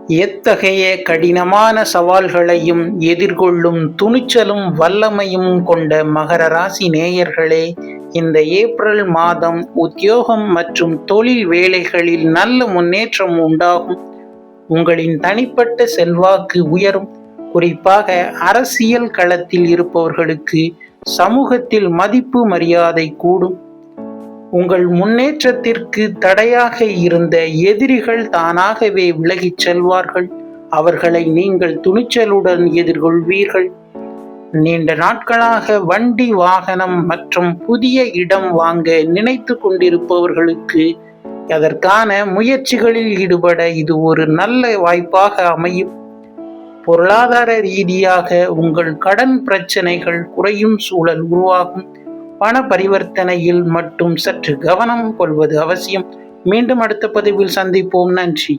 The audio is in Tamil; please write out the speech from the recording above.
எத்தகைய கடினமான சவால்களையும் எதிர்கொள்ளும் துணிச்சலும் வல்லமையும் கொண்ட மகர ராசி நேயர்களே, இந்த ஏப்ரல் மாதம் உத்தியோகம் மற்றும் தொழில் வேலைகளில் நல்ல முன்னேற்றம் உண்டாகும். உங்களின் தனிப்பட்ட செல்வாக்கு உயரும். குறிப்பாக அரசியல் களத்தில் இருப்பவர்களுக்கு சமூகத்தில் மதிப்பு மரியாதை கூடும். உங்கள் முன்னேற்றத்திற்கு தடையாக இருந்த எதிரிகள் தானாகவே விலகிச் செல்வார்கள். அவர்களை நீங்கள் துணிச்சலுடன் எதிர்கொள்வீர்கள். நீண்ட நாட்களாக வண்டி, வாகனம் மற்றும் புதிய இடம் வாங்க நினைத்து கொண்டிருப்பவர்களுக்கு அதற்கான முயற்சிகளில் ஈடுபட இது ஒரு நல்ல வாய்ப்பாக அமையும். பொருளாதார ரீதியாக உங்கள் கடன் பிரச்சனைகள் குறையும் சூழல் உருவாகும். பண பரிவர்த்தனையில் மட்டும் சற்று கவனம் கொள்வது அவசியம். மீண்டும் அடுத்த பதிவில் சந்திப்போம். நன்றி.